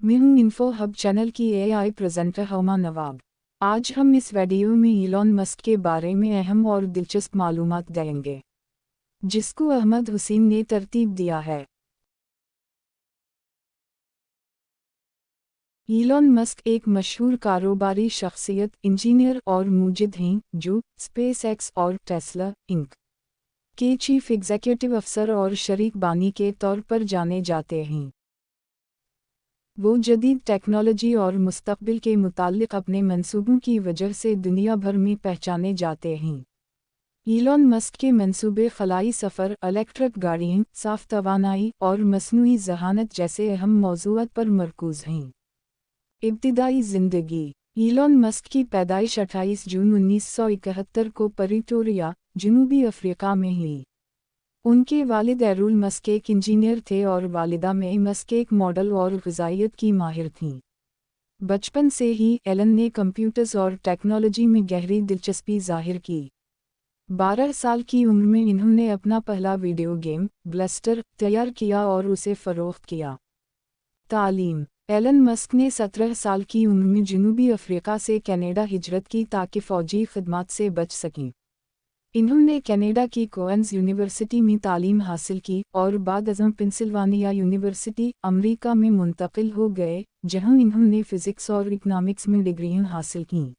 मैं हूं info hub channel की एआई प्रेजेंटर हुमा नवाब। आज हम इस वीडियो में इलॉन मस्क के बारे में अहम और दिलचस्प मालूमात देंगे, जिसको अहमद हुसैन ने तरतीब दिया है। इलॉन मस्क एक मशहूर कारोबारी शख्सियत, इंजीनियर और मुजिद हैं, जो स्पेस एक्स और टेस्ला इंक के चीफ एग्जीक्यूटिव अफसर और शरीक बानी के तौर पर जाने जाते हैं। वो जदीद टेक्नोलॉजी और मुस्तकबिल के मुताल्लिक़ अपने मंसूबों की वजह से दुनिया भर में पहचाने जाते हैं। इलॉन मस्क के मंसूबे खलाई सफ़र, इलेक्ट्रिक गाड़ियाँ, साफ़ तवानाई और मसनूई ज़हानत जैसे अहम मौज़ूआत पर मरकूज़ हैं। इब्तिदाई ज़िंदगी। इलॉन मस्क की पैदाइश 28 जून 1971 को प्रिटोरिया, जनूबी अफ्रीका में हुई। उनके वालिद एरुल मस्क एक इंजीनियर थे और वालिदा मई मस्क एक मॉडल और ग़िज़ाइयत की माहिर थीं। बचपन से ही एलन ने कंप्यूटर्स और टेक्नोलॉजी में गहरी दिलचस्पी ज़ाहिर की। 12 साल की उम्र में इन्होंने अपना पहला वीडियो गेम, ब्लस्टर, तैयार किया और उसे फ़रोख्त किया। तालीम। एलन मस्क ने 17 साल की उम्र में जनूबी अफ्रीका से कनाडा हिजरत की ताकि फ़ौजी खिदमात से बच सकें। इन्होंने कनाडा की कोएंस यूनिवर्सिटी में तालीम हासिल की और बाद अज़म पेंसिल्वानिया यूनिवर्सिटी, अमेरिका में मुंतकिल हो गए, जहां इन्होंने फ़िज़िक्स और इकनॉमिक्स में डिग्रियां हासिल कीं।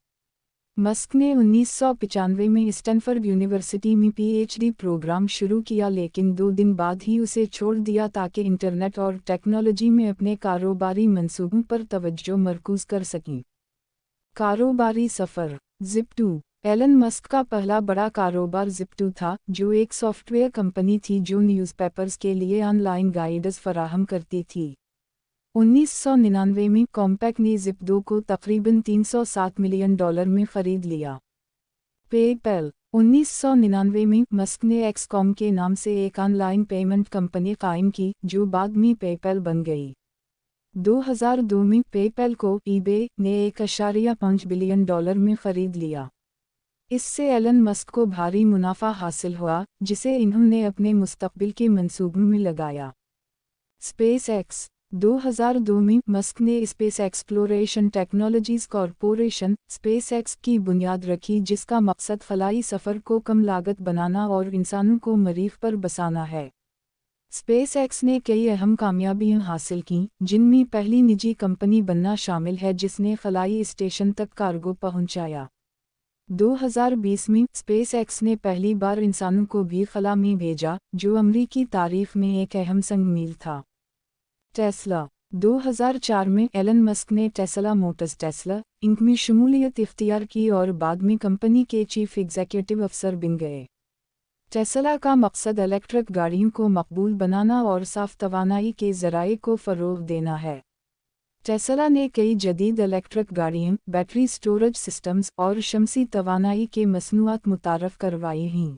मस्क ने 1995 में स्टैनफोर्ड यूनिवर्सिटी में पीएचडी प्रोग्राम शुरू किया, लेकिन 2 दिन बाद ही उसे छोड़ दिया ताकि इंटरनेट और टेक्नोलॉजी में अपने कारोबारी मंसूबों पर तवज्जो मरकूज़ कर सकें। कारोबारी सफ़र। ज़िप2। एलन मस्क का पहला बड़ा कारोबार ज़िप2 था, जो एक सॉफ्टवेयर कंपनी थी जो न्यूज़पेपर्स के लिए ऑनलाइन गाइड्स फराहम करती थी। 1999 में कॉम्पैक ने ज़िप2 को तकरीबन $307 मिलियन में ख़रीद लिया। पेपैल। 1999 में मस्क ने एक्सकॉम के नाम से एक ऑनलाइन पेमेंट कंपनी कायम की, जो बाद में पेपैल बन गई। 2002 में पेपैल को ईबे ने $1.5 बिलियन में ख़रीद लिया। इससे एलन मस्क को भारी मुनाफा हासिल हुआ, जिसे इन्होंने अपने मुस्तकबिल के मंसूबों में लगाया। Space x. 2002 में मस्क ने space exploration technologies corporation (space x) की बुनियाद रखी, जिसका मकसद खलाई सफ़र को कम लागत बनाना और इंसानों को मरीख़ पर बसाना है। स्पेस एक्स ने कई अहम कामयाबियां हासिल कीं, जिनमें पहली निजी कंपनी बनना शामिल है जिसने खलाई स्टेशन तक कार्गो पहुंचाया। 2020 में स्पेस एक्स ने पहली बार इंसानों को भी खला में भेजा, जो अमरीकी तारीख़ में एक अहम संग मील था। टेस्ला। 2004 में एलन मस्क ने टेस्ला मोटर्स टेस्ला इंक में शमूलियत इख्तियार की और बाद में कंपनी के चीफ एग्जीक्यूटिव अफसर बन गए। टेस्ला का मकसद इलेक्ट्रिक गाड़ियों को मकबूल बनाना और साफ़ तवानाई के ज़राए को फ़रोग़ देना है। टेस्ला ने कई जदीद इलेक्ट्रिक गाड़ियाँ, बैटरी स्टोरेज सिस्टम्स और शमसी तवानाई के मसनूआत मुतारफ़ करवाई हैं।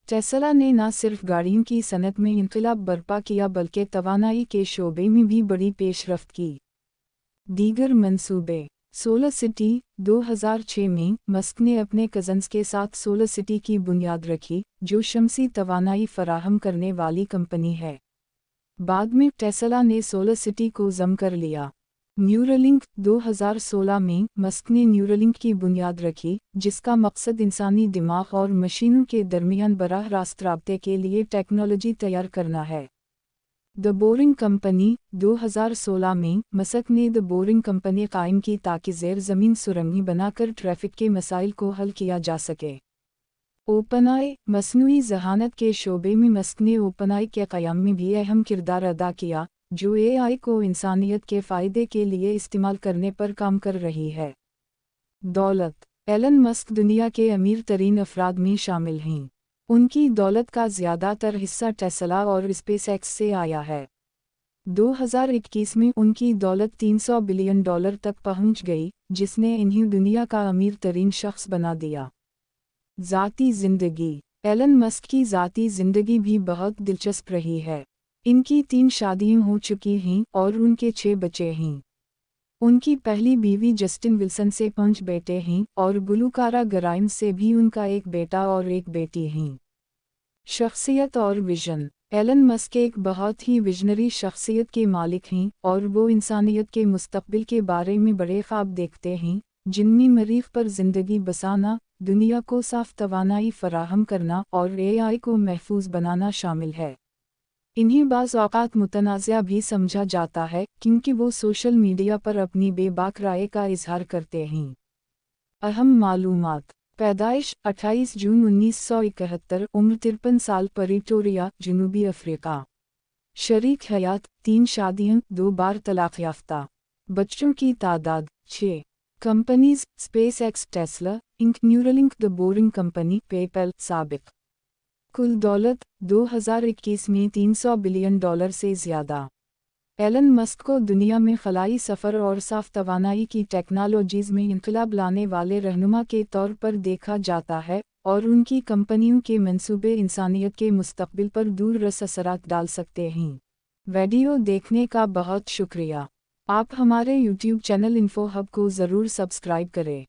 टेस्ला ने न सिर्फ गाड़ियों की सनत में इनक़िलाब बर्पा किया बल्कि तवानाई के शोबे में भी बड़ी पेशरफ़्त की। दीगर मंसूबे। Solar city. 2006 में मस्क ने अपने कज़न्स के साथ सोलर सिटी की बुनियाद रखी, जो शमसी तवानाई फराहम करने वाली कंपनी है। बाद में टेस्ला ने सोलर सिटी को ज़म कर लिया। न्यूरालिंक। 2016 में मस्क ने न्यूरालिंक की बुनियाद रखी, जिसका मकसद इंसानी दिमाग और मशीनों के दरमियान बराह रास्त राब्ते के लिए टेक्नोलॉजी तैयार करना है। The boring company. 2016 में मस्क ने द बोरिंग कंपनी कायम की ताकि ज़ेर ज़मीन सुरंगें बनाकर ट्रैफिक के मसाइल को हल किया जा सके। ओपनआई। मसनूई ज़हानत के शोबे में मस्क ने ओपनआई के क़याम में भी अहम किरदार अदा किया, जो एआई को इंसानियत के फ़ायदे के लिए इस्तेमाल करने पर काम कर रही है। दौलत। एलन मस्क दुनिया के अमीर तरीन अफराद में शामिल हैं। उनकी दौलत का ज़्यादातर हिस्सा टेस्ला और स्पेस एक्स से आया है। 2021 में उनकी दौलत $300 बिलियन तक पहुंच गई, जिसने इन्हें दुनिया का अमीर तरीन शख्स बना दिया। ज़ाती ज़िंदगी। एलन मस्क की ज़ाती ज़िंदगी भी बहुत दिलचस्प रही है। इनकी 3 शादियां हो चुकी हैं और उनके 6 बच्चे हैं। उनकी पहली बीवी जस्टिन विल्सन से 5 बेटे हैं और गुलूकारा ग्राइम्स से भी उनका एक बेटा और एक बेटी हैं। शख्सियत और विजन। ایلن مسک ایک بہت ہی ویژنری شخصیت کے مالک ہیں اور وہ انسانیت کے مستقبل کے بارے میں بڑے خواب دیکھتے ہیں، جن میں مریخ پر زندگی بسانا، دنیا کو صاف توانائی فراہم کرنا اور AI کو محفوظ بنانا شامل ہے۔ انہیں بعض اوقات متنازع بھی سمجھا جاتا ہے کیونکہ وہ سوشل میڈیا پر اپنی بے باک رائے کا اظہار کرتے ہیں۔ اہم معلومات: پیدائش 28 جون 1971، عمر 53 سال، پریٹوریا، جنوبی افریقہ۔ شریک حیات 3 شادیاں، 2 بار طلاق یافتہ۔ بچوں کی تعداد 6۔ کمپنیز: اسپیس ایکس، ٹیسلا انک، نیورالنک، دی بورنگ کمپنی، پے پیل۔ سابق کل دولت 2021 میں $300 بلین سے زیادہ۔ ایلن مسک کو دنیا میں خلائی سفر اور صاف توانائی کی ٹیکنالوجیز میں انقلاب لانے والے رہنما کے طور پر دیکھا جاتا ہے اور ان کی کمپنیوں کے منصوبے انسانیت کے مستقبل پر دور رس اثرات ڈال سکتے ہیں۔ ویڈیو دیکھنے کا بہت شکریہ۔ آپ ہمارے YouTube چینل انفو ہب کو ضرور سبسکرائب کریں۔